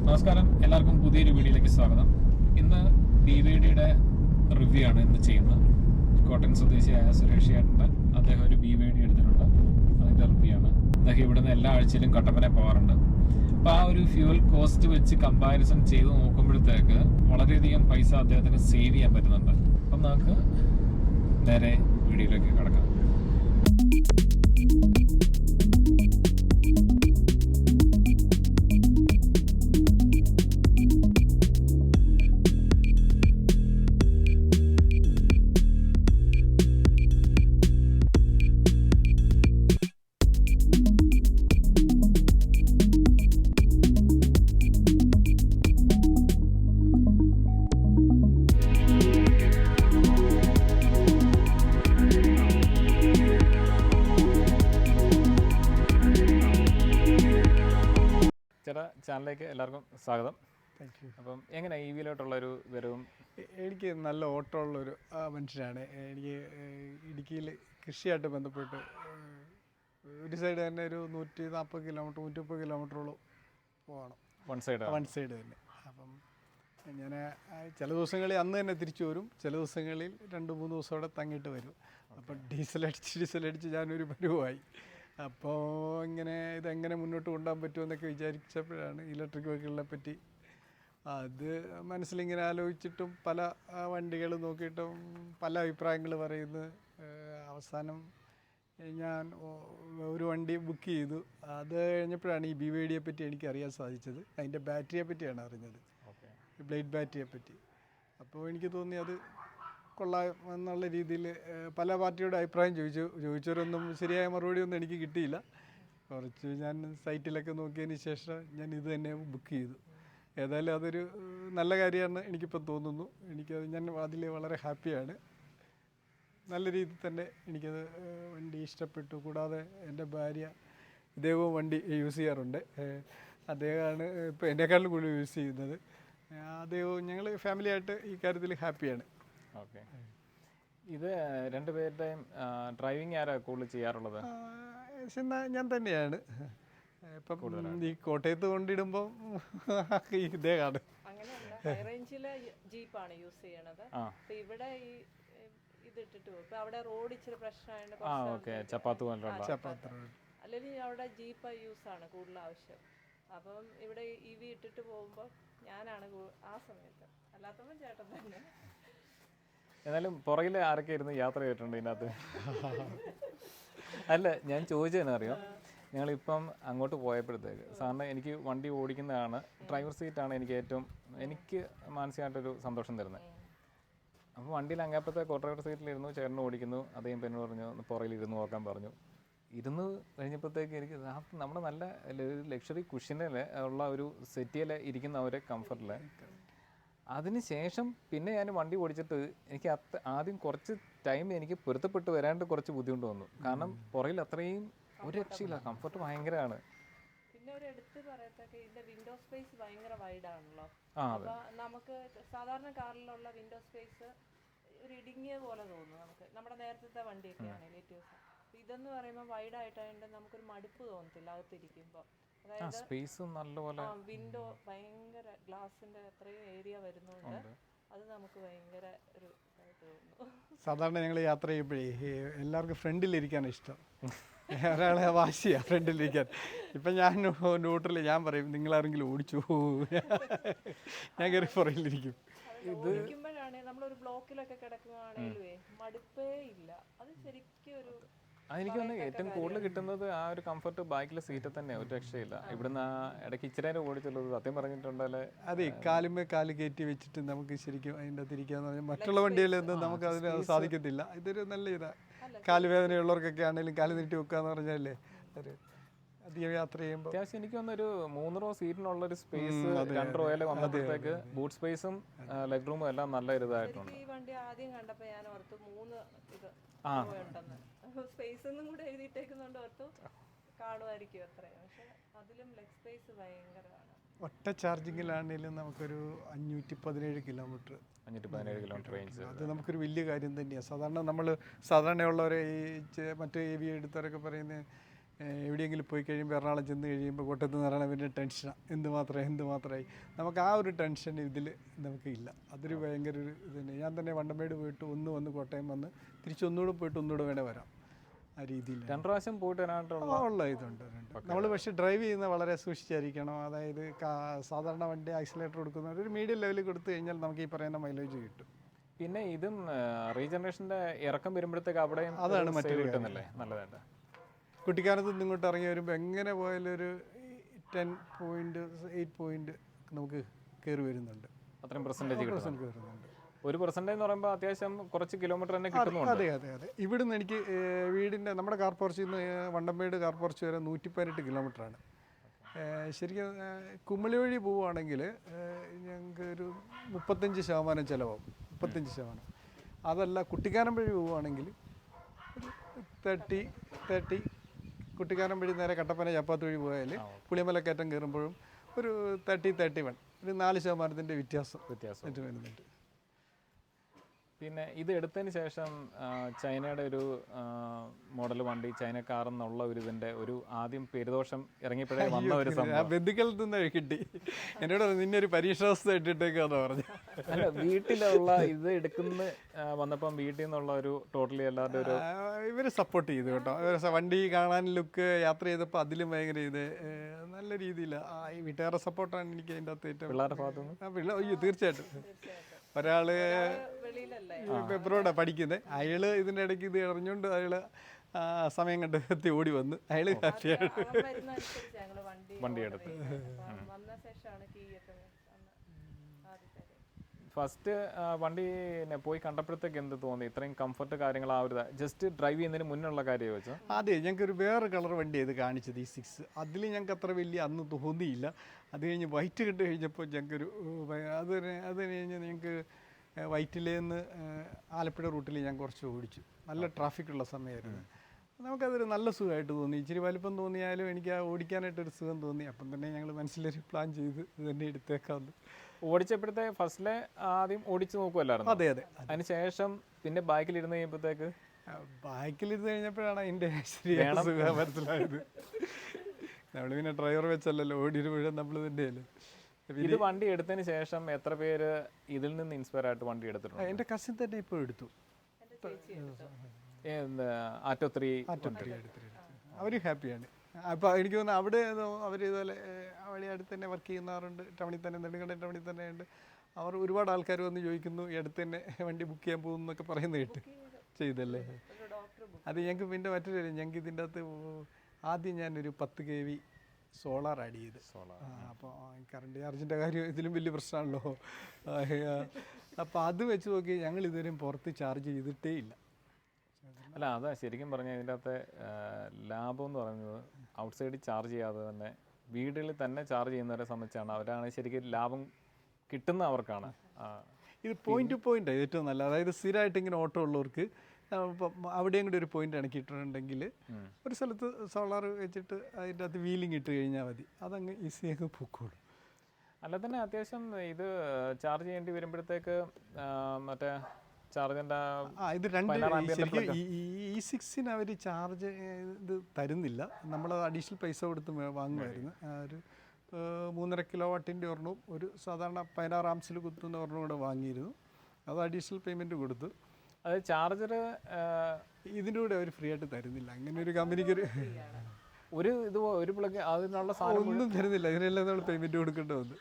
നമസ്കാരം, എല്ലാവർക്കും പുതിയൊരു വീഡിയോയിലേക്ക് സ്വാഗതം. ഇന്ന് BYD-യുടെ റിവ്യൂ ആണ് ഇന്ന് ചെയ്യുന്നത്. കോട്ടയം സ്വദേശിയായ സുരേഷ് ചേട്ടൻ്റെ അദ്ദേഹം ഒരു BYD എടുത്തിട്ടുണ്ട്. അതിൻ്റെ റിവ്യൂ ആണ്. അദ്ദേഹം ഇവിടുന്ന് എല്ലാ ആഴ്ചയിലും കട്ടപ്പന പോകാറുണ്ട്. അപ്പോൾ ആ ഒരു ഫ്യൂവൽ കോസ്റ്റ് വെച്ച് കമ്പാരിസൺ ചെയ്ത് നോക്കുമ്പോഴത്തേക്ക് വളരെയധികം പൈസ അദ്ദേഹത്തിന് സേവ് ചെയ്യാൻ പറ്റുന്നുണ്ട്. അപ്പം നമുക്ക് നേരെ വീഡിയോയിലേക്ക് കിടക്കാം. ചേട്ടാ, ചാനലിലേക്ക് എല്ലാവർക്കും സ്വാഗതം. Thank you. അപ്പം എങ്ങനെ EV-ലോട്ടുള്ളൊരു വരവും? എനിക്ക് നല്ല ഓട്ടമുള്ളൊരു മനുഷ്യനാണ്. എനിക്ക് ഇടുക്കിയിൽ കൃഷിയായിട്ട് ബന്ധപ്പെട്ട് ഒരു സൈഡ് തന്നെ ഒരു 140 കിലോമീറ്റർ 130 കിലോമീറ്ററോളം പോകണം. വൺ സൈഡ് തന്നെ. അപ്പം ഞാൻ ചില ദിവസങ്ങളിൽ അന്ന് തന്നെ തിരിച്ചു വരും, ചില ദിവസങ്ങളിൽ 2-3 ദിവസം അവിടെ തങ്ങിയിട്ട് വരും. അപ്പം ഡീസലടിച്ച് ഞാനൊരു പരുവമായി. അപ്പോൾ ഇതെങ്ങനെ മുന്നോട്ട് കൊണ്ടുപോകാൻ പറ്റുമെന്നൊക്കെ വിചാരിച്ചപ്പോഴാണ് ഇലക്ട്രിക് വെഹിക്കിളിനെ പറ്റി അത് മനസ്സിലിങ്ങനെ ആലോചിച്ചിട്ടും പല വണ്ടികൾ നോക്കിയിട്ടും പല അഭിപ്രായങ്ങൾ പറയുന്നു. അവസാനം ഞാൻ ഒരു വണ്ടി ബുക്ക് ചെയ്തു. അത് കഴിഞ്ഞപ്പോഴാണ് ഈ BYD-യെ പറ്റി എനിക്ക് അറിയാൻ സാധിച്ചത്. അതിൻ്റെ ബാറ്ററിയെ പറ്റിയാണ് അറിഞ്ഞത്, ബ്ലേഡ് ബാറ്ററിയെ പറ്റി. അപ്പോൾ എനിക്ക് തോന്നി അത് കൊള്ളാം എന്നുള്ള രീതിയിൽ പല പാർട്ടിയുടെ അഭിപ്രായം ചോദിച്ചവരൊന്നും ശരിയായ മറുപടിയൊന്നും എനിക്ക് കിട്ടിയില്ല. കുറച്ച് ഞാൻ സൈറ്റിലൊക്കെ നോക്കിയതിന് ശേഷം ഞാൻ ഇത് തന്നെ ബുക്ക് ചെയ്തു. ഏതായാലും അതൊരു നല്ല കാര്യമാണ് എനിക്കിപ്പോൾ തോന്നുന്നു. ഞാൻ അതിൽ വളരെ ഹാപ്പിയാണ്. നല്ല രീതിയിൽ തന്നെ എനിക്കത് വണ്ടി ഇഷ്ടപ്പെട്ടു. കൂടാതെ എൻ്റെ ഭാര്യ ഇദ്ദേഹവും വണ്ടി യൂസ് ചെയ്യാറുണ്ട്. അദ്ദേഹമാണ് ഇപ്പോൾ എന്നെക്കാളും കൂടുതൽ യൂസ് ചെയ്യുന്നത്. അദ്ദേഹവും ഞങ്ങൾ ഫാമിലിയായിട്ട് ഈ കാര്യത്തിൽ ഹാപ്പിയാണ്. ഓക്കെ. ഇത് രണ്ടുപേരുടെയും ഡ്രൈവിംഗ് ആരാ കൂടുതൽ ചെയ്യാറുള്ളത്? ഞാൻ തന്നെയാണ്. ഇപ്പം ഈ കോട്ടയത്ത് കൊണ്ടിടുമ്പോൾ ഇദ്ദേഹമാണ്. അങ്ങനെയല്ല, ഹൈ റേഞ്ചിലെ ജീപ്പാണ് യൂസ് ചെയ്യണത്. ഇവിടെ ഈ ഇതിട്ടിട്ട് ഇപ്പൊ അവിടെ റോഡ് ഇച്ചിരി പ്രശ്നമായിട്ട് അല്ലെങ്കിൽ അവിടെ ജീപ്പ് യൂസ് ആണ് കൂടുതൽ ആവശ്യം. അപ്പം ഇവിടെ EV ഇട്ടിട്ട് പോകുമ്പോൾ ഞാനാണ് ആ സമയത്ത്, അല്ലാത്തപ്പോൾ ചേട്ടൻ തന്നെ. എന്നാലും പുറകിൽ ആരൊക്കെ ഇരുന്ന് യാത്ര ചെയ്തിട്ടുണ്ട് ഇതിനകത്ത്? അല്ല, ഞാൻ ചോദിച്ചതെന്നറിയാം, ഞങ്ങളിപ്പം അങ്ങോട്ട് പോയപ്പോഴത്തേക്ക് സാറിന് എനിക്ക് വണ്ടി ഓടിക്കുന്നതാണ്, ഡ്രൈവർ സീറ്റാണ് എനിക്ക് മാനസികമായിട്ടൊരു സന്തോഷം തരുന്നത്. അപ്പോൾ വണ്ടിയിൽ അങ്ങേപ്പത്തേക്ക് ഡ്രൈവർ സീറ്റിലിരുന്നു, ചേട്ടൻ ഓടിക്കുന്നു. അദ്ദേഹം പിന്നെ പറഞ്ഞു പുറകിൽ ഇരുന്ന് നോക്കാൻ പറഞ്ഞു. ഇരുന്ന് കഴിഞ്ഞപ്പോഴത്തേക്ക് എനിക്ക് നമ്മുടെ നല്ല ലക്ഷറി കുഷ്യനിൽ ഉള്ള ഒരു സെറ്റിയിൽ ഇരിക്കുന്നവരെ കംഫർട്ടിൽ. അതിന് ശേഷം പിന്നെ ഞാൻ വണ്ടി ഓടിച്ചിട്ട് എനിക്ക് ആദ്യം കുറച്ച് ടൈം എനിക്ക് പൊരുത്തപ്പെട്ട് വരാണ്ട് കുറച്ച് ബുദ്ധിമുട്ട് വന്നു. കാരണം പുറകിൽ അത്രയും ഒരു രക്ഷയില്ല, കംഫർട്ട് ഭയങ്കരമാണ്. പിന്നെ ഒരു എടുത്ത് പറയത്തൊക്കെ ഇതിന്റെ വിൻഡോ സ്പേസ് ഭയങ്കര വൈഡ് ആണല്ലോ. നമുക്ക് സാധാരണ കാറിലുള്ള വിൻഡോ സ്പേസ് ഒരു ഇടുങ്ങിയ പോലെ തോന്നുന്നു നമുക്ക്, നമ്മുടെ നേരത്തെ വണ്ടിയൊക്കെ ആണെങ്കിൽ ഏറ്റവും. ഇതെന്ന് പറയുമ്പോൾ വൈഡ് ആയിട്ടായതുകൊണ്ട് നമുക്കൊരു മടുപ്പ് തോന്നത്തില്ല അകത്തിരിക്കുമ്പോൾ. അതായത് വിൻഡോ ഭയങ്കര ഗ്ലാസിന്റെ അത്രയും ഏരിയ വരുന്നുണ്ട്. അത് നമുക്ക് ഭയങ്കര ഒരു തോന്നുന്നു. സാധാരണ ഞങ്ങൾ യാത്ര ചെയ്യുമ്പോഴേ എല്ലാവർക്കും ഫ്രണ്ടിലിരിക്കാനാണ് ഇഷ്ടം. ഒരാളെ വാശിയാണ് ഫ്രണ്ടിലിരിക്കാൻ. ഇപ്പം ഞാൻ ന്യൂട്രൽ, ഞാൻ പറയും നിങ്ങളാരെങ്കിലും ഓടിച്ചു, ഞാൻ കയറി പുറകിലിരിക്കും. ഓടിക്കുമ്പോഴാണ് നമ്മളൊരു ബ്ലോക്കിലൊക്കെ കിടക്കുകയാണെങ്കിലേ മടുപ്പേ ഇല്ല. അത് ശരിക്കും ഒരു എനിക്ക് തോന്നുന്നു ഏറ്റവും കൂടുതൽ കിട്ടുന്നത് ആ ഒരു കംഫർട്ട് ബാക്കിലെ സീറ്റിൽ തന്നെ, ഒരു രക്ഷയില്ല. ഇവിടുന്ന് ഇടയ്ക്ക് ഇച്ചിരി നേരം ഓടിച്ചുള്ളത് സത്യം പറഞ്ഞിട്ടുണ്ടല്ലേ. അതെ, കാലുമേ കാല് കയറ്റി വെച്ചിട്ട് നമുക്ക് ശരിക്കും അതിൻ്റെ അകത്തിരിക്കാന്ന് പറഞ്ഞാൽ മറ്റുള്ള വണ്ടികളിലൊന്നും നമുക്ക് അതിന് സാധിക്കത്തില്ല. ഇതൊരു നല്ല ഇതാണ്. കാലുവേദനയുള്ളവർക്കൊക്കെ ആണെങ്കിലും കാല് നീട്ടി വെക്കാന്ന് പറഞ്ഞാലേ ഒരു അധികം യാത്ര ചെയ്യുമ്പോൾ അത്യാവശ്യം എനിക്ക് തോന്നുന്നൊരു 3 റോ സീറ്റിനുള്ളൊരു സ്പേസ്, 2 റോയില് വന്നപ്പോഴത്തേക്ക് ബൂട്ട് സ്പേസും ലെഗ് റൂമും എല്ലാം നല്ല ഇതായിട്ടുണ്ട്. ഈ വണ്ടി ആദ്യം കണ്ടപ്പോൾ ഞാൻ ഓർത്തു 3 ഇത് ഉണ്ടെന്ന്, സ്പേസ് ഒന്നും കൂടെ എഴുതിയിട്ടേക്കുന്നുണ്ട്, ഓർത്തു കാണുമായിരിക്കും അത്രയും. പക്ഷെ അതിലും ലെഗ് സ്പേസ് ഭയങ്കരമാണ്. ഒറ്റ ചാർജിങ്ങിലാണെങ്കിലും നമുക്കൊരു 517 കിലോമീറ്റർ റേഞ്ച്. അത് നമുക്കൊരു വലിയ കാര്യം തന്നെയാണ്. സാധാരണ ഉള്ളവരെ ഈ മറ്റു EV എടുത്തവരൊക്കെ പറയുന്നത് എവിടെയെങ്കിലും പോയി കഴിയുമ്പോൾ എറണാകുളം ചെന്ന് കഴിയുമ്പോൾ കോട്ടയത്ത് നിന്ന് പറയണ പിന്നെ ടെൻഷനാണ് എന്തുമാത്രമായി നമുക്ക് ആ ഒരു ടെൻഷൻ ഇതിൽ നമുക്കില്ല. അതൊരു ഭയങ്കര ഒരു ഇത് തന്നെ. ഞാൻ തന്നെ വണ്ടമേട് പോയിട്ട് ഒന്ന് വന്ന് കോട്ടയം വന്ന് തിരിച്ചൊന്നുകൂടെ പോയിട്ട് ഒന്നുകൂടെ വേണേൽ വരാം. ആ രീതിയിൽ 2 പ്രാവശ്യം പോയിട്ട് വരാനായിട്ടുള്ള ഉള്ള ഇതുണ്ട്. നമ്മൾ പക്ഷേ ഡ്രൈവ് ചെയ്യുന്ന വളരെ സൂക്ഷിച്ചായിരിക്കണം. അതായത് സാധാരണ വണ്ടി ആക്സിലേറ്റർ കൊടുക്കുന്ന ഒരു മീഡിയം ലെവലിൽ കൊടുത്തു കഴിഞ്ഞാൽ നമുക്ക് ഈ പറയുന്ന മൈലേജ് കിട്ടും. പിന്നെ ഇതും റീജനറേഷൻ്റെ ഇറക്കം വരുമ്പോഴത്തേക്ക് അവിടെയും അതാണ് മറ്റൊരു കിട്ടുന്നില്ലേ നല്ലതായിട്ട്. കുട്ടിക്കാലത്ത് നിന്ന് ഇങ്ങോട്ട് ഇറങ്ങി വരുമ്പോൾ എങ്ങനെ പോയാലും ഒരു 10 പോയിന്റ് 8 പോയിന്റ് നമുക്ക് കയറി വരുന്നുണ്ട്. അത്രയും പെർസെൻറ്റേജ് കിട്ടുന്നുണ്ട്. കയറുന്നുണ്ട്. 1% എന്ന് പറയുമ്പോൾ അത്യാവശ്യം കുറച്ച് കിലോമീറ്റർ തന്നെ കിട്ടുന്നുണ്ട്. അതെ. ഇവിടുന്ന് എനിക്ക് വീടിൻ്റെ നമ്മുടെ കാർ പോർച്ചിൽ നിന്ന് വണ്ടമേട് കാർ പോർച്ച് വരെ 118 കിലോമീറ്ററാണ്. ശരിക്കും കുമളി വഴി പോവുകയാണെങ്കിൽ ഞങ്ങൾക്ക് ഒരു 35% ചിലവാകും. 35%. അതല്ല കുട്ടിക്കാനം വഴി പോവുകയാണെങ്കിൽ ഒരു 30 കുട്ടിക്കാനം വഴി നേരെ കട്ടപ്പന ചപ്പാത്ത് വഴി പോയാൽ പുളിയമലക്കയറ്റം കയറുമ്പോഴും ഒരു 31 ഒരു 4% വ്യത്യാസം വരുന്നുണ്ട്. പിന്നെ ഇത് എടുത്തതിന് ശേഷം ചൈനയുടെ ഒരു മോഡൽ വണ്ടി ചൈന കാർ എന്നുള്ള ഒരു ഇതിൻ്റെ ഒരു ആദ്യം പേരുദോഷം ഇറങ്ങിയപ്പോഴേ വന്ന ഒരു സംഭവം ബന്ധുക്കളിൽ നിന്ന് കിട്ടി. എന്നോട് നിന്നെ ഒരു പരീക്ഷാവസ്ഥ ഇട്ടിട്ടേക്കാന്ന് പറഞ്ഞു. അല്ല വീട്ടിലുള്ള ഇത് എടുക്കുന്ന വന്നപ്പം വീട്ടിൽ നിന്നുള്ള ഒരു ടോട്ടലി എല്ലാവരുടെ ഒരു ഇവർ സപ്പോർട്ട് ചെയ്തു കേട്ടോ. വണ്ടി കാണാൻ ലുക്ക് യാത്ര ചെയ്തപ്പോൾ അതിലും ഭയങ്കര ഇത് നല്ല രീതിയിൽ ഈ വീട്ടുകാരുടെ സപ്പോർട്ടാണ് എനിക്ക് അതിൻ്റെ അകത്ത് ഏറ്റവും. പിള്ളേരുടെ ഭാഗത്തുനിന്ന് അയ്യോ തീർച്ചയായിട്ടും. ഒരാള് എബ്രോഡാണ് പഠിക്കുന്നത്. അയാള് ഇതിൻ്റെ ഇടയ്ക്ക് ഇത് അറിഞ്ഞുകൊണ്ട് അയാള് സമയം കണ്ട് എത്തി ഓടി വന്ന് അയാള് ഹാപ്പിയാണ് വണ്ടി എടുത്ത്. ഫസ്റ്റ് വണ്ടി പോയി കണ്ടപ്പോഴത്തേക്ക് എന്ത് തോന്നി? ഇത്രയും കംഫർട്ട് കാര്യങ്ങൾ ആ ഒരു ജസ്റ്റ് ഡ്രൈവ് ചെയ്യുന്നതിന് മുന്നുള്ള കാര്യം വെച്ചാൽ അതെ ഞങ്ങൾക്കൊരു വേറെ കളർ വണ്ടി ഇത് കാണിച്ചത് ഈ 6. അതിൽ ഞങ്ങൾക്ക് അത്ര വലിയ അന്ന് തോന്നിയില്ല. അത് കഴിഞ്ഞ് വൈറ്റ് കണ്ടു കഴിഞ്ഞപ്പോൾ ഞങ്ങൾക്കൊരു അത് കഴിഞ്ഞ് ഞങ്ങൾക്ക് വൈറ്റിലേന്ന് ആലപ്പുഴ റൂട്ടിൽ ഞാൻ കുറച്ച് ഓടിച്ചു. നല്ല ട്രാഫിക്കുള്ള സമയമായിരുന്നു. നമുക്കതൊരു നല്ല സുഖമായിട്ട് തോന്നി. ഇച്ചിരി വലിപ്പം തോന്നിയാലും എനിക്ക് ആ ഓടിക്കാനായിട്ടൊരു സുഖം തോന്നി. അപ്പം തന്നെ ഞങ്ങൾ മനസ്സിലൊരു പ്ലാൻ ചെയ്ത് ഇത് തന്നെ എടുത്തേക്കാമെന്ന്. ഓടിച്ചപ്പോഴത്തെ ഫസ്റ്റിലെ ആദ്യം ഓടിച്ചു നോക്കുമല്ലായിരുന്നു? അതെ. അതിന് ശേഷം പിന്നെ ബാക്കിലിരുന്ന് കഴിയുമ്പോഴത്തേക്ക് ബാക്കിലിരുന്ന് കഴിഞ്ഞപ്പോഴാണ് അതിൻ്റെ ശരിയാണ് സുഖം മനസ്സിലായത്. നമ്മൾ പിന്നെ ഡ്രൈവർ വെച്ചല്ലല്ലോ ഓടിയൊരു മുഴുവൻ നമ്മൾ തന്നെയല്ലേ. ഇത് വണ്ടി എടുത്തതിന് ശേഷം എത്ര പേര് ഇതിൽ നിന്ന് ഇൻസ്പയർ ആയിട്ട് വണ്ടി എടുത്തിട്ടുണ്ട്? എൻ്റെ കസിൻ തന്നെ ഇപ്പോൾ എടുത്തു. ആറ്റോ 3 എടുത്തിട്ടുണ്ട്. അവർ ഹാപ്പിയാണ്. അപ്പോൾ എനിക്ക് തോന്നുന്നു അവിടെ അവർ ഇതുപോലെ അവിടെ അടുത്ത് തന്നെ വർക്ക് ചെയ്യുന്നവരുണ്ട്. ടൗണിൽ തന്നെ നെടുങ്കണ്ടം ടൗണിൽ തന്നെ ഉണ്ട്. അവർ ഒരുപാട് ആൾക്കാർ വന്ന് ചോദിക്കുന്നു ഈ അടുത്ത് തന്നെ വണ്ടി ബുക്ക് ചെയ്യാൻ പോകുന്നു എന്നൊക്കെ പറയുന്നത് കേട്ട് ചെയ്തല്ലേ. അത് ഞങ്ങൾക്ക് പിന്നെ മറ്റൊരു ഞങ്ങൾക്ക് ഇതിൻ്റെ അകത്ത് ആദ്യം ഞാനൊരു 10 kV സോളാർ ആഡ് ചെയ്ത്. അപ്പോൾ കറണ്ട് ചാർജിൻ്റെ കാര്യം ഇതിലും വലിയ പ്രശ്നമാണല്ലോ. അപ്പോൾ അത് വെച്ച് നോക്കി ഞങ്ങൾ ഇതുവരെയും പുറത്ത് ചാർജ് ചെയ്തിട്ടേ ഇല്ല. അല്ല അതാ ശരിക്കും പറഞ്ഞാൽ ഇതിൻ്റെ അകത്തെ ലാഭം എന്ന് പറയുന്നത് ഔട്ട്സൈഡിൽ ചാർജ് ചെയ്യാതെ തന്നെ വീടുകളിൽ തന്നെ ചാർജ് ചെയ്യുന്നവരെ സംബന്ധിച്ചാണ്. അവരാണ് ശരിക്കും ലാഭം കിട്ടുന്ന അവർക്കാണ്. ഇത് പോയിന്റ് ടു പോയിന്റ് ഏറ്റവും നല്ല. അതായത് സ്ഥിരമായിട്ട് ഇങ്ങനെ ഓട്ടോ ഉള്ളവർക്ക് ഇപ്പം അവിടെയും കൂടി ഒരു പോയിന്റ് ഇണക്കിയിട്ടുണ്ടെങ്കിൽ ഒരു സ്ഥലത്ത് സോളാർ വെച്ചിട്ട് അതിൻ്റെ അകത്ത് വീലിംഗ് ഇട്ട് കഴിഞ്ഞാൽ മതി. അതങ്ങ് ഈസിയാಗಿ പൊക്കോളും. അല്ല തന്നെ അത്യാവശ്യം ഇത് ചാർജ് ചെയ്യേണ്ടി വരുമ്പോഴത്തേക്ക് മറ്റേ ചാർജിൻ്റെ ഇത് ശരിക്കും ഈ 6 അവർ ചാർജ് ഇത് തരുന്നില്ല. നമ്മൾ അഡീഷണൽ പൈസ കൊടുത്ത് വാങ്ങുമായിരുന്നു. ഒരു 3.5 കിലോവാട്ടിൻ്റെ ഒരെണ്ണവും ഒരു സാധാരണ 16 ആംസിൽ കുത്തുന്ന ഒരെണ്ണം കൂടെ വാങ്ങിയിരുന്നു. അത് അഡീഷണൽ പേയ്മെൻറ്റ് കൊടുത്തു. അത് ചാർജർ ഇതിൻ്റെ കൂടെ അവർ ഫ്രീ ആയിട്ട് തരുന്നില്ല. അങ്ങനെ ഒരു കമ്പനിക്ക് ഒരു പ്ലഗ് അതിനുള്ള സാധനം ഒന്നും തരുന്നില്ല. ഇതിനെല്ലാം നമ്മൾ പേയ്മെൻറ്റ് കൊടുക്കേണ്ടി വന്നു.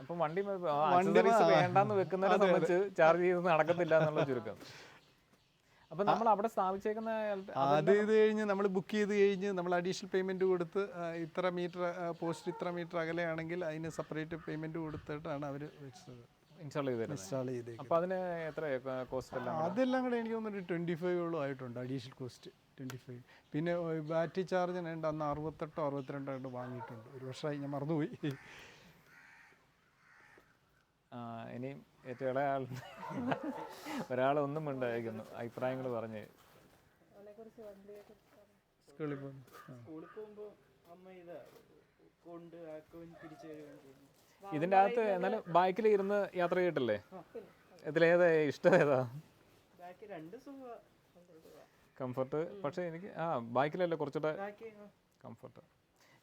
അപ്പം വണ്ടി വേണ്ടാന്ന് വെക്കുന്നവരെ സംബന്ധിച്ച് ചാർജ് ചെയ്ത് നടക്കത്തില്ല എന്നുള്ള ചുരുക്കം. അപ്പം നമ്മൾ അവിടെ സ്ഥാപിച്ചേക്കുന്ന അത് ഇത് കഴിഞ്ഞ് നമ്മൾ ബുക്ക് ചെയ്ത് കഴിഞ്ഞ് നമ്മൾ അഡീഷണൽ പേയ്മെൻറ്റ് കൊടുത്ത് ഇത്ര മീറ്റർ പോസ്റ്റ് ഇത്ര മീറ്റർ അകലെയാണെങ്കിൽ അതിന് സെപ്പറേറ്റ് പേയ്മെൻറ്റ് കൊടുത്തിട്ടാണ് അവർ വെച്ചത് ഇൻസ്റ്റാൾ ചെയ്ത്. അപ്പോൾ അതിന് എത്ര കോസ്റ്റ് എല്ലാം? അതെല്ലാം കൂടെ എനിക്ക് തോന്നുന്നു 25 ആയിട്ടുണ്ട് അഡീഷണൽ കോസ്റ്റ്. 25. പിന്നെ ബാറ്ററി ചാർജിന് ഉണ്ട് അന്ന് 68 62 വാങ്ങിയിട്ടുണ്ട്. ഒരു വർഷമായി, ഞാൻ മറന്നുപോയി. ഇനിയും ഏറ്റവും ഇളയ ഒരാൾ ഒന്നും ഉണ്ടായിരിക്കുന്നു അഭിപ്രായങ്ങൾ പറഞ്ഞ്. സ്കൂളിൽ പോകുമ്പോൾ അമ്മ ഇതാ കൊണ്ട് ഇതിൻ്റെ അകത്ത് എന്നാലും ബൈക്കിൽ ഇരുന്ന് യാത്ര ചെയ്തിട്ടല്ലേ? ഇതിലേതാ ഇഷ്ടം? ഏതാ കംഫർട്ട്? പക്ഷേ എനിക്ക് ബൈക്കിലല്ലേ കുറച്ചുകൂടെ കംഫർട്ട്.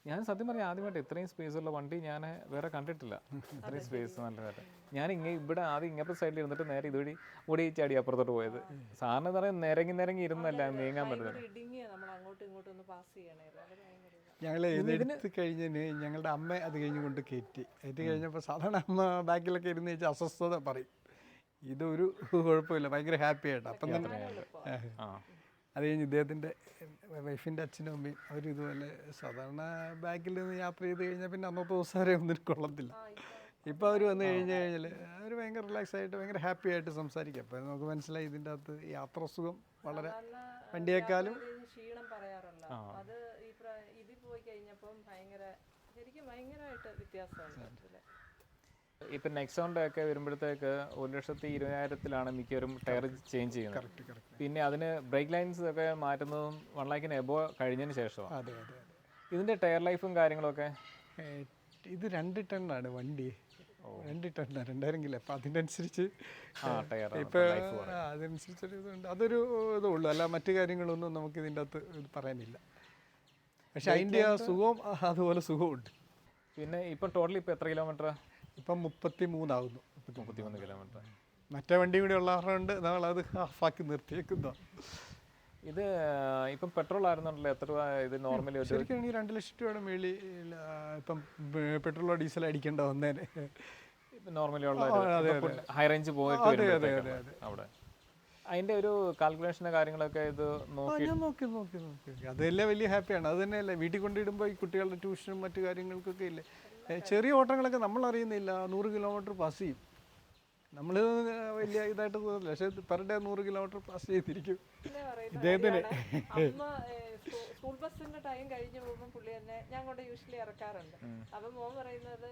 ഞാൻ സത്യം പറഞ്ഞാൽ ആദ്യമായിട്ട് ഇത്രയും സ്പേസ് ഉള്ള വണ്ടി ഞാൻ വേറെ കണ്ടിട്ടില്ല. ഇത്രയും സ്പേസ് നല്ലതായിട്ട്. ഞാൻ ഇവിടെ ആദ്യം ഇങ്ങനത്തെ സൈഡിൽ ഇരുന്നിട്ട് നേരെ ഇതുവഴി ഓടി ചാടി അപ്പുറത്തോട്ട് പോയത്. സാറിന് എന്ന് പറയാൻ നിരങ്ങി ഇരുന്നല്ല നീങ്ങാൻ പറ്റുന്നത്. ഇടുങ്ങിയ നമ്മൾ അങ്ങോട്ടും ഇങ്ങോട്ടും ഒന്ന് പാസ് ചെയ്യണമായിരുന്നു. അത് ഭയങ്കര ഇതാ. ഞങ്ങൾ ഇതെടുത്ത് കഴിഞ്ഞതിന് ഞങ്ങളുടെ അമ്മ അത് കഴിഞ്ഞ് കൊണ്ട് കയറ്റി കഴിഞ്ഞപ്പോൾ സാധാരണ അമ്മ ബാക്കിലൊക്കെ ഇരുന്ന് വെച്ചാൽ അസ്വസ്ഥത പറയും. ഇതൊരു കുഴപ്പമില്ല, ഭയങ്കര ഹാപ്പി ആയിട്ട്. അപ്പം തന്നെ അത് കഴിഞ്ഞ് ഇദ്ദേഹത്തിൻ്റെ വൈഫിൻ്റെ അച്ഛനും അമ്മയും അവർ ഇതുപോലെ സാധാരണ ബാക്കിൽ നിന്ന് യാത്ര ചെയ്ത് കഴിഞ്ഞാൽ പിന്നെ അന്നത്തെ ദിവസം വരെ ഒന്നിനും കൊള്ളത്തില്ല. ഇപ്പോൾ അവർ വന്നു കഴിഞ്ഞാൽ അവർ ഭയങ്കര റിലാക്സ് ആയിട്ട് ഭയങ്കര ഹാപ്പി ആയിട്ട് സംസാരിക്കും. അപ്പോൾ നമുക്ക് മനസ്സിലായി ഇതിൻ്റെ അകത്ത് യാത്ര സുഖം വളരെ വണ്ടിയേക്കാളും ക്ഷീണം പറയാറുണ്ട്. അത് ഇതിൽ പോയി കഴിഞ്ഞപ്പം ശരിക്കും ഭയങ്കരമായിട്ട് വ്യത്യാസമുണ്ട്. ഇപ്പം നെക്സോണിൻ്റെ ഒക്കെ വരുമ്പോഴത്തേക്ക് 1,20,000 മിക്കവരും ടയർ ചേഞ്ച് ചെയ്യുന്നത്. പിന്നെ അതിന് ബ്രേക്ക് ലൈൻസ് ഒക്കെ മാറ്റുന്നതും 1 lakhന് എബോ കഴിഞ്ഞതിന് ശേഷമാണ്. അതെ അതെ അതെ. ഇതിൻ്റെ ടയർ ലൈഫും കാര്യങ്ങളൊക്കെ ഇത് 2 ടണ്ണാണ് വണ്ടി. 2 ടണ്ണാണ് 2000 കിലോ. അപ്പം അതിനനുസരിച്ച് ഇപ്പം അതനുസരിച്ചൊരു ഇതുണ്ട്. അതൊരു ഇതുള്ളൂ, അല്ല മറ്റു കാര്യങ്ങളൊന്നും നമുക്ക് ഇതിൻ്റെ അകത്ത് ഇത് പറയാനില്ല. പക്ഷെ അതിൻ്റെ ആ സുഖവും അതുപോലെ സുഖമുണ്ട്. പിന്നെ ഇപ്പം ടോട്ടൽ ഇപ്പം എത്ര കിലോമീറ്റർ? ഇപ്പം 33 ആകുന്നു. 33 കിലോമീറ്റർ. മറ്റേ വണ്ടി കൂടി ഉള്ളതുകൊണ്ട് നമ്മളത് ഹാഫാക്കി നിർത്തിയേക്കുന്നു. ഇത് ഇപ്പം പെട്രോൾ ആയിരുന്നുണ്ടല്ലോ, എത്ര രൂപ ഇത് നോർമലി? ശരിക്കും 2 ലക്ഷം രൂപയുടെ മേളിൽ ഇപ്പം പെട്രോളോ ഡീസലോ അടിക്കേണ്ട വന്നേനെ. ഇപ്പം നോർമലി ഉള്ള ഹൈ റേഞ്ച് പോയിട്ട് അവിടെ അതിൻ്റെ ഒരു കാൽക്കുലേഷൻ്റെ കാര്യങ്ങളൊക്കെ ഇത് നോക്കി നോക്കി അതെല്ലാം വലിയ ഹാപ്പിയാണ്. അത് തന്നെയല്ലേ വീട്ടിൽ കൊണ്ടിടുമ്പോൾ ഈ കുട്ടികളുടെ ട്യൂഷനും മറ്റു കാര്യങ്ങൾക്കൊക്കെ ഇല്ലേ, ചെറിയ ഓട്ടങ്ങളൊക്കെ നമ്മൾ അറിയുന്നില്ല. 100 കിലോമീറ്റർ പാസ് ചെയ്യും. നമ്മൾ വലിയ ഇതായിട്ട് തോന്നില്ല, പക്ഷേ പെർ ഡേ 100 കിലോമീറ്റർ പാസ് ചെയ്തിരിക്കും ഇദ്ദേഹത്തിന്. സ്കൂൾ ബസ്സിന്റെ ടൈം കഴിഞ്ഞ് പോകുമ്പോൾ പുള്ളി തന്നെ ഞാൻ കൊണ്ട് യൂഷ്വലി ഇറക്കാറുണ്ട്. അപ്പം മോൻ പറയുന്നത്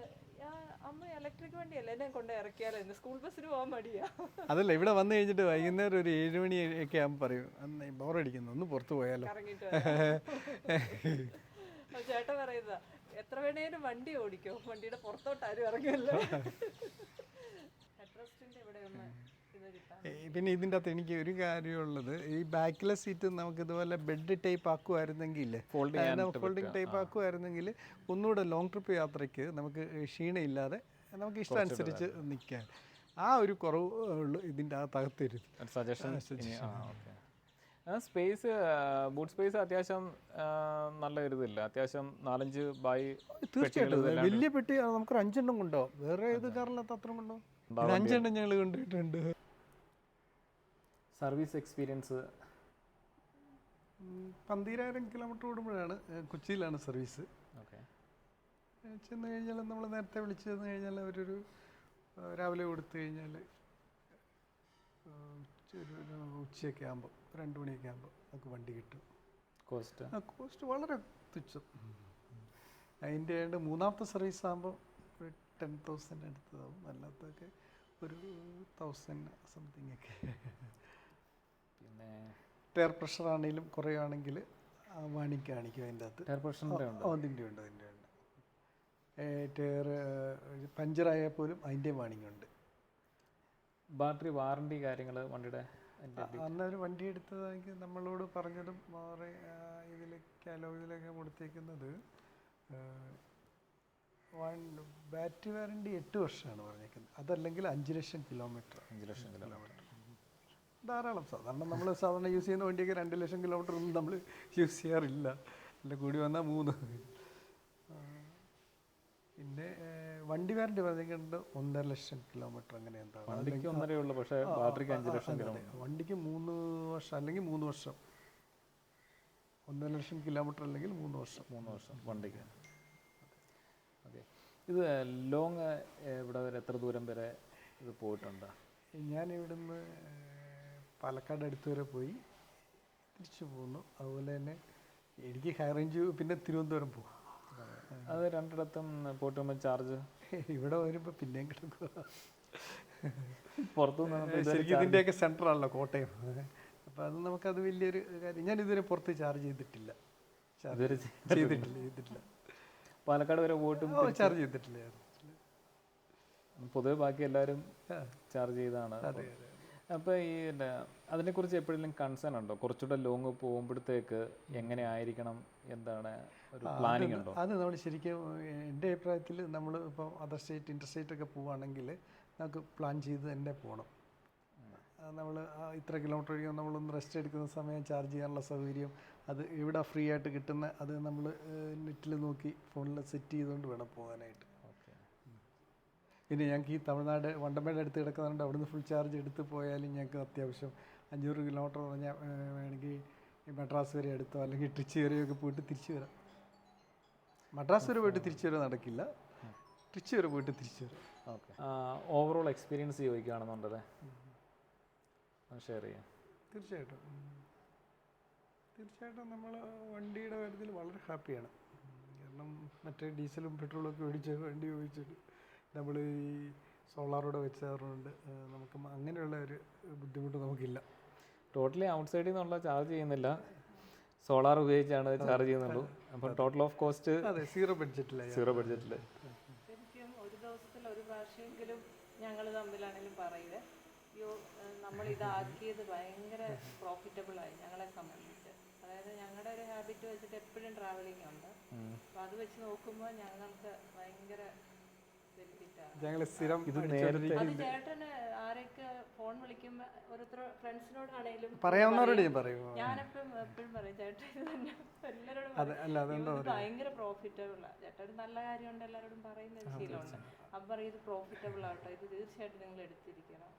അമ്മ ഇലക്ട്രിക് വണ്ടിയല്ലേ എന്നെ കൊണ്ട് ഇറക്കിയാലെന്ന്, സ്കൂൾ ബസ്സിന് പോകാൻ മടിയാ. അതല്ല, ഇവിടെ വന്നു കഴിഞ്ഞിട്ട് വൈകുന്നേരം ഒരു 7 മണി ഒക്കെ ആകുമ്പോൾ പറയും ബോറടിക്കുന്നു, ഒന്ന് പുറത്ത് പോയാലോ. ചേട്ടൻ പറയുന്നതാ എത്ര വേണേലും വണ്ടി ഓടിക്കോ, വണ്ടിയുടെ പുറത്തോട്ട് ആരും ഇറങ്ങിയല്ലോ. പിന്നെ ഇതിൻ്റെ അകത്ത് എനിക്ക് ഒരു കാര്യമുള്ളത്, ഈ ബാക്കിലെ സീറ്റ് നമുക്ക് ഇതുപോലെ ബെഡ് ടൈപ്പ് ആക്കുമായിരുന്നെങ്കിൽ, ഫോൾഡിങ് ടൈപ്പ് ആക്കുമായിരുന്നെങ്കിൽ ഒന്നുകൂടെ ലോങ് ട്രിപ്പ് യാത്രയ്ക്ക് നമുക്ക് ക്ഷീണമില്ലാതെ നമുക്ക് ഇഷ്ടമനുസരിച്ച് നിൽക്കാൻ. ആ ഒരു കുറവ് ഉള്ളു ഇതിൻ്റെ അകത്തകത്ത്. സ്പേസ് ബൂട്ട് സ്പേസ് അത്യാവശ്യം നല്ല ഒരു ഇതില്ല, അത്യാവശ്യം 4-5 ബൈ തീർച്ചയായിട്ടും വലിയ പെട്ടി നമുക്കൊരു 5 എണ്ണം കൊണ്ടുപോകാം. വേറെ ഏത് കാറിനകത്ത് അത്ര കൊണ്ടുപോകും? 5 എണ്ണം ഞങ്ങൾ കൊണ്ടുപോയിട്ടുണ്ട്. സർവീസ് എക്സ്പീരിയൻസ് 12,000 കിലോമീറ്റർ ഓടുമ്പോഴാണ് കൊച്ചിയിലാണ് സർവീസ്. ചെന്ന് കഴിഞ്ഞാൽ നമ്മൾ നേരത്തെ വിളിച്ച് ചെന്ന് കഴിഞ്ഞാൽ അവരൊരു രാവിലെ കൊടുത്തു കഴിഞ്ഞാൽ ഉച്ചയൊക്കെ ആകുമ്പോൾ 2 മണിയൊക്കെ ആകുമ്പോൾ നമുക്ക് വണ്ടി കിട്ടും. കോസ്റ്റ് വളരെ തുച്ഛം. അതിൻ്റെ ആയിട്ട് 3ാമത്തെ സർവീസ് ആകുമ്പോൾ ഒരു 10,000 അടുത്തതാവും. അല്ലാത്തൊക്കെ ഒരു 1,000 സംതിങ് ഒക്കെ. പിന്നെ ടയർ പ്രഷർ ആണെങ്കിലും കുറയുകയാണെങ്കിൽ വാണിംഗ് കാണിക്കും അതിൻ്റെ അകത്ത്. ടയർ പ്രഷറിൻ്റെ അതിൻ്റെ ഉണ്ട്. ടയർ പഞ്ചറായാൽ പോലും അതിൻ്റെ വാണിംഗ് ഉണ്ട്. ബാറ്ററി വാറണ്ടി കാര്യങ്ങൾ വണ്ടിയുടെ അന്നൊരു വണ്ടി എടുത്തതാണെങ്കിൽ നമ്മളോട് പറഞ്ഞതും ഇതിൽ കാലോഗിലൊക്കെ കൊടുത്തേക്കുന്നത് ബാറ്ററി വാറണ്ടി 8 വർഷമാണ് പറഞ്ഞേക്കുന്നത്. അതല്ലെങ്കിൽ 5 ലക്ഷം കിലോമീറ്റർ. ധാരാളം. സാധാരണ യൂസ് ചെയ്യുന്ന വണ്ടിയൊക്കെ 2 ലക്ഷം കിലോമീറ്റർ ഒന്നും നമ്മൾ യൂസ് ചെയ്യാറില്ല. അല്ല കൂടി വന്നാൽ 3. പിന്നെ വണ്ടി വാറണ്ടി പറഞ്ഞിട്ടുണ്ട് 1.5 ലക്ഷം കിലോമീറ്റർ. അങ്ങനെ എന്താ വണ്ടിക്ക് 1.5 ഉള്ളൂ, പക്ഷേ ബാറ്ററിക്ക് 5 ലക്ഷം കിലോമീറ്റർ. വണ്ടിക്ക് 3 വർഷം അല്ലെങ്കിൽ 3 വർഷം. 1.5 ലക്ഷം കിലോമീറ്റർ അല്ലെങ്കിൽ 3 വർഷം വണ്ടിക്ക്. ഓക്കെ. ഇത് ലോങ് ഇവിടെ വരെ എത്ര ദൂരം വരെ ഇത് പോയിട്ടുണ്ട്? ഞാൻ ഇവിടുന്ന് പാലക്കാട് അടുത്ത് വരെ പോയി തിരിച്ചു പോകുന്നു. അതുപോലെ തന്നെ എനിക്ക് ഹൈ റേഞ്ച് പിന്നെ തിരുവനന്തപുരം പോകും. അത് 2ഇടത്തും പോയിട്ട് വരുമ്പോൾ ചാർജ് ഇവിടെ വരുമ്പോൾ പിന്നെയും കിടക്കുക. പുറത്തുനിന്ന് ശരിക്കും ഇതിൻ്റെയൊക്കെ സെൻറ്ററാണല്ലോ കോട്ടയം. അപ്പോൾ അത് നമുക്കത് വലിയൊരു കാര്യം. ഞാൻ ഇതുവരെ പുറത്ത് ചാർജ് ചെയ്തിട്ടില്ല. പാലക്കാട് വരെ പോയിട്ടും ചാർജ് ചെയ്തിട്ടില്ല. പൊതുവെ ബാക്കി എല്ലാവരും ചാർജ് ചെയ്താണ്. അപ്പോൾ ഈ അതിനെക്കുറിച്ച് എപ്പോഴെങ്കിലും കൺസേൺ ഉണ്ടോ? കുറച്ചുകൂടെ ലോങ് പോകുമ്പോഴത്തേക്ക് എങ്ങനെ ആയിരിക്കണം, എന്താണ് ഒരു പ്ലാനിങ് ഉണ്ടോ? അത് നമ്മൾ ശരിക്കും എൻ്റെ അഭിപ്രായത്തിൽ നമ്മൾ ഇപ്പോൾ അതർ സ്റ്റേറ്റ് ഇൻ്റർസ്റ്റേറ്റ് ഒക്കെ പോവുകയാണെങ്കിൽ നമുക്ക് പ്ലാൻ ചെയ്ത് തന്നെ പോകണം. നമ്മൾ ഇത്ര കിലോമീറ്റർ കഴിയുമ്പോൾ നമ്മളൊന്ന് റെസ്റ്റ് എടുക്കുന്ന സമയം ചാർജ് ചെയ്യാനുള്ള സൗകര്യം അത് ഇവിടെ ഫ്രീ ആയിട്ട് കിട്ടുന്ന അത് നമ്മൾ നെറ്റിൽ നോക്കി ഫോണിൽ സെറ്റ് ചെയ്തുകൊണ്ട് വേണം പോകാനായിട്ട്. പിന്നെ ഞങ്ങൾക്ക് ഈ തമിഴ്നാട് വണ്ടമേട് അടുത്ത് കിടക്കുന്നുണ്ട്. അവിടുന്ന് ഫുൾ ചാർജ് എടുത്ത് പോയാലും ഞങ്ങൾക്ക് അത്യാവശ്യം 500 കിലോമീറ്റർ പറഞ്ഞാൽ വേണമെങ്കിൽ മദ്രാസ് വരെ എടുത്തോ അല്ലെങ്കിൽ ട്രിച്ചി വരെയൊക്കെ പോയിട്ട് തിരിച്ചു വരാം. മദ്രാസ് വരെ പോയിട്ട് തിരിച്ചു വരെ നടക്കില്ല, ട്രിച്ചി വരെ പോയിട്ട് തിരിച്ചു വരാം. ഓക്കെ, ഓവറോൾ എക്സ്പീരിയൻസ് ചോദിക്കുകയാണെന്നുണ്ടല്ലേ ഷെയർ ചെയ്യാം. തീർച്ചയായിട്ടും നമ്മൾ വണ്ടിയുടെ കാര്യത്തിൽ വളരെ ഹാപ്പിയാണ്. കാരണം മറ്റേ ഡീസലും പെട്രോളും ഒക്കെ മേടിച്ച് വണ്ടി ഉപയോഗിച്ചിട്ട് നമ്മൾ ഈ സോളാറോടെ വെച്ചാറുണ്ട് നമുക്ക് അങ്ങനെയുള്ള ഒരു ബുദ്ധിമുട്ട് നമുക്കില്ല. ടോട്ടലി ഔട്ട്സൈഡിൽ നിന്നുള്ള ചാർജ് ചെയ്യുന്നില്ല, സോളാർ ഉപയോഗിച്ചാണ് ചാർജ് ചെയ്യുന്നുള്ളൂ. അപ്പം ടോട്ടൽ ഓഫ് കോസ്റ്റ് അതെ സീറോ ബഡ്ജറ്റിൽ. ശരിക്കും ഒരു ദിവസത്തിൽ ഒരു പ്രാവശ്യമെങ്കിലും ഞങ്ങൾ തമ്മിലാണെങ്കിലും പറയുക, അയ്യോ നമ്മളിതാക്കിയത് ഭയങ്കര പ്രോഫിറ്റബിളായി ഞങ്ങളെ സംബന്ധിച്ച്. അതായത് ഞങ്ങളുടെ ഒരു ഹാബിറ്റ് വെച്ചിട്ട് എപ്പോഴും ട്രാവലിംഗ് ഉണ്ട്. അപ്പോൾ അത് വെച്ച് നോക്കുമ്പോൾ ഞങ്ങൾക്ക് ഭയങ്കര ഞങ്ങൾ സ്ഥിരം ഇത് നേരത്തെ അത് ചേട്ടന് ആരൊക്കെ ഫോൺ വിളിക്കുമ്പോ ഓരോരുത്തർ ഫ്രണ്ട്സിനോടാണേലും പറയാവുന്നവരോട് ഞാൻ പറയും. ഞാനെപ്പോഴും എപ്പോഴും പറയും ചേട്ടൻ ഇത് തന്നെ എല്ലാവരോടും ഭയങ്കര പ്രോഫിറ്റബിളാ ചേട്ടൻ, ഒരു നല്ല കാര്യമുണ്ട് എല്ലാവരോടും പറയുന്ന ഒരു ശീലമുണ്ട്. അപ്പം പറയും ഇത് പ്രോഫിറ്റബിൾ ആട്ടോ, ഇത് തീർച്ചയായിട്ടും നിങ്ങൾ എടുത്തിരിക്കണം.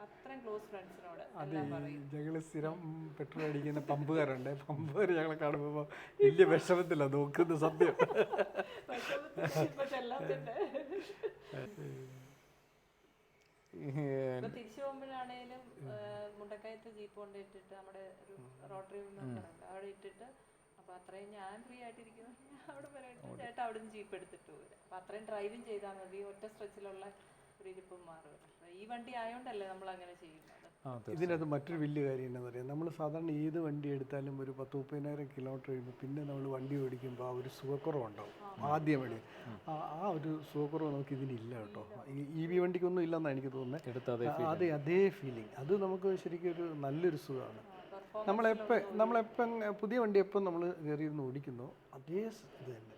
അത്രയും ക്ലോസ് ഫ്രണ്ട്സിനോട് എല്ലാം പറയും. ഞങ്ങൾ സ്ഥിരം പെട്രോൾ അടിക്കുന്ന പമ്പുകാരുണ്ട്. പമ്പുകാർ ഞങ്ങളെ കാണുമ്പോൾ വലിയ വിഷമത്തില്ല നോക്കുന്ന സത്യം. തിരിച്ചു പോകുമ്പോഴാണേലും മുണ്ടക്കയത്ത് ജീപ്പ് കൊണ്ട് ഇട്ടിട്ട് നമ്മുടെ ഒരു റോട്ടറി മെമ്പറുണ്ട് അവിടെ ഇട്ടിട്ട്, അപ്പൊ അത്രയും ഞാൻ ഫ്രീ ആയിട്ടിരിക്കുന്നു അവിടെ പറയായിട്ട് ചേട്ടാ അവിടെ നിന്ന് ജീപ്പ് എടുത്തിട്ട് പോരും. അപ്പൊ അത്രയും ഡ്രൈവിങ് ചെയ്താൽ മതി, ഒറ്റ സ്ട്രെച്ചിലുള്ള ഒരു ഇരിപ്പും മാറും. ഈ വണ്ടി ആയതുകൊണ്ടല്ലേ നമ്മൾ അങ്ങനെ ചെയ്യുന്നത്. ഇതിനകത്ത് മറ്റൊരു വലിയ കാര്യം എന്താണെന്ന് അറിയാം, നമ്മൾ സാധാരണ ഏത് വണ്ടി എടുത്താലും ഒരു 10-30,000 കിലോമീറ്റർ കഴിയുമ്പോൾ പിന്നെ നമ്മൾ വണ്ടി ഓടിക്കുമ്പോൾ ആ ഒരു സുഖക്കുറവുണ്ടാവും. ആദ്യം വേണ്ടി ആ ഒരു സുഖക്കുറവ് നമുക്ക് ഇതിനില്ല കേട്ടോ. ഈ EV വണ്ടിക്കൊന്നും ഇല്ലെന്നാണ് എനിക്ക് തോന്നുന്നത്. അതേ ഫീലിംഗ് അത് നമുക്ക് ശരിക്കും ഒരു നല്ലൊരു സുഖമാണ്. നമ്മളെപ്പം പുതിയ വണ്ടി എപ്പം നമ്മൾ കയറിയിരുന്ന് ഓടിക്കുന്നോ അതേ ഇത് തന്നെ.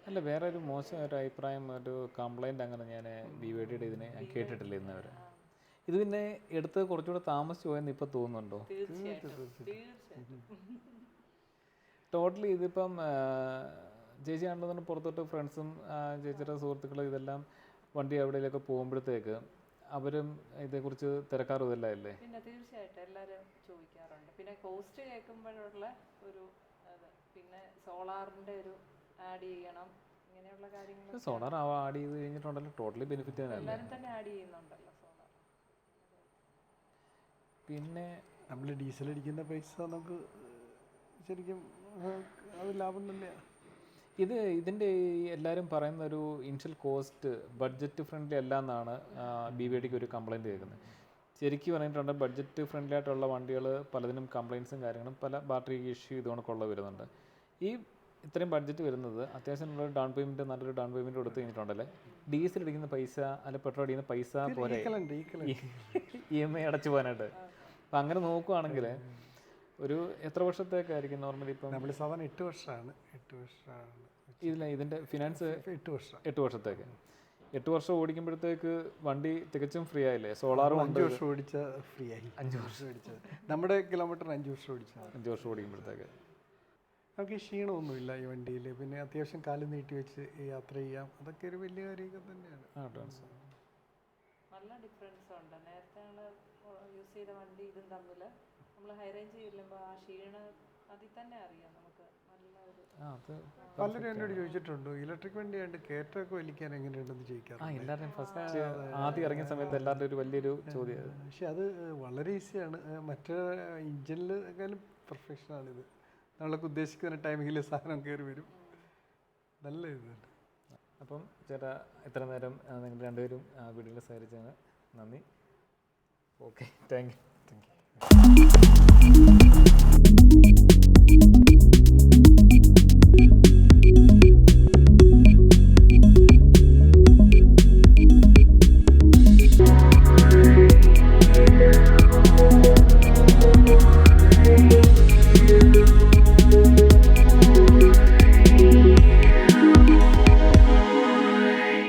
അല്ല, വേറെ ഒരു മോശം ഒരു അഭിപ്രായം, ഒരു കംപ്ലൈൻറ്റ് അങ്ങനെ ഞാൻ BYDയുടെ ഇതിനെ ഞാൻ കേട്ടിട്ടില്ല ഇന്നവരെ. ഇത് പിന്നെ എടുത്ത് കുറച്ചുകൂടെ താമസിച്ചു പോയെന്ന് ഇപ്പം തോന്നുന്നുണ്ടോ? ടോട്ടലി ഇതിപ്പം ചേച്ചി ആണെന്ന് പുറത്തോട്ട് ഫ്രണ്ട്സും ചേച്ചിയുടെ സുഹൃത്തുക്കളും ഇതെല്ലാം വണ്ടി എവിടെയൊക്കെ പോകുമ്പോഴത്തേക്ക് അവരും ഇതേക്കുറിച്ച് തിരക്കാറും ഇതല്ല അല്ലേ? പിന്നെ തീർച്ചയായിട്ടും എല്ലാവരും ചോദിക്കാറുണ്ട്. പിന്നെ കോസ്റ്റ് കേൾക്കുമ്പോഴുള്ള ഒരു പിന്നെ സോളാറിൻ്റെ ഒരു ആഡ് ചെയ്യണം, ഇങ്ങനെയുള്ള കാര്യങ്ങൾ. സോളാർ ആഡ് ചെയ്ത് കഴിഞ്ഞിട്ടുണ്ടല്ലോ ടോട്ടലി ബെനിഫിറ്റ് തന്നെയല്ലേ? എല്ലാവരും തന്നെ ആഡ് ചെയ്യുന്നുണ്ടല്ലോ സോളാർ. പിന്നെ നമ്മൾ ഡീസൽ അടിക്കുന്ന പൈസ നമുക്ക് ശരിക്കും അത് ലാഭം തന്നെയാണ്. ഇതിൻ്റെ എല്ലാവരും പറയുന്ന ഒരു ഇനിഷ്യൽ കോസ്റ്റ് ബഡ്ജറ്റ് ഫ്രണ്ട്ലി അല്ല എന്നാണ് BYDക്ക് ഒരു കംപ്ലയിൻറ്റ് കേൾക്കുന്നത്. ശരിക്കും പറഞ്ഞിട്ടുണ്ട് ബഡ്ജറ്റ് ഫ്രണ്ട്ലി ആയിട്ടുള്ള വണ്ടികൾ പലതിനും കംപ്ലയിൻസും കാര്യങ്ങളും പല ബാറ്ററി ഇഷ്യൂ ഇതുകൊണ്ടൊക്കെ വരുന്നുണ്ട്. ഈ ഇത്രയും ബഡ്ജറ്റ് വരുന്നത് അത്യാവശ്യം നമ്മളൊരു ഡൗൺ പേയ്മെൻറ്റ് നല്ലൊരു ഡൗൺ പേയ്മെൻറ്റ് കൊടുത്ത് കഴിഞ്ഞിട്ടുണ്ടല്ലേ ഡീസൽ അടിക്കുന്ന പൈസ അല്ല പെട്രോൾ അടിക്കുന്ന പൈസ പോലെ EMI അടച്ചു പോകാനായിട്ട്. അപ്പം അങ്ങനെ നോക്കുവാണെങ്കിൽ ഒരു എത്ര വർഷത്തേക്കായിരിക്കും നോർമലി? ഇപ്പം നമ്മൾ സാധാരണ 8 വർഷമാണ്. ഇതിൻ്റെ ഫിനാൻസ് 8 വർഷത്തേക്ക് 8 വർഷം ഓടിക്കുമ്പോഴത്തേക്ക് വണ്ടി തികച്ചും ഫ്രീ ആയില്ലേ? സോളാറും 5 വർഷം ഓടിച്ചാൽ ഫ്രീ ആയി. 5 വർഷം ഓടിച്ചാൽ നമ്മുടെ കിലോമീറ്റർ 5 വർഷം ഓടിച്ചാൽ 5 വർഷം ഓടിക്കുമ്പോഴത്തേക്ക് നമുക്ക് ക്ഷീണമൊന്നുമില്ല ഈ വണ്ടിയിൽ. പിന്നെ അത്യാവശ്യം കാല് നീട്ടി വെച്ച് യാത്ര ചെയ്യാം. അതൊക്കെ ഒരു വലിയ കാര്യമൊക്കെ തന്നെയാണ്. നല്ല ഡിഫറൻസ് ഉണ്ട്. നേരത്തെ ഞങ്ങൾ യൂസ് ചെയ്ത വണ്ടി ഇതും തമ്മിൽ നമ്മൾ ഹൈ റേഞ്ച് ചെല്ലുമ്പോൾ ആ ക്ഷീണം അതിൽ തന്നെ അറിയാം നമുക്ക്. പലരും എന്നോട് ചോദിച്ചിട്ടുണ്ട് ഇലക്ട്രിക് വണ്ടി ആയിട്ട് കയറ്റമൊക്കെ വലിക്കാൻ എങ്ങനെയുണ്ടെന്ന് ചോദിക്കാറുണ്ട്. എല്ലാവരും ഫസ്റ്റ് ആദ്യം ഇറങ്ങിയ സമയത്ത് എല്ലാവരുടെ ഒരു വലിയൊരു ചോദ്യം. പക്ഷെ അത് വളരെ ഈസിയാണ്. മറ്റേ ഇഞ്ചിനിലും പെർഫെക്ഷനാണിത്. നമ്മളൊക്കെ ഉദ്ദേശിക്കുന്ന ടൈമിങ്ങിൽ സാധനം കയറി വരും. നല്ല ഇതുണ്ട്. അപ്പം ചേട്ടാ ഇത്ര നേരം നിങ്ങൾ രണ്ടുപേരും വീഡിയോയിൽ സഹകരിച്ചതിന് നന്ദി. Okay, thank you.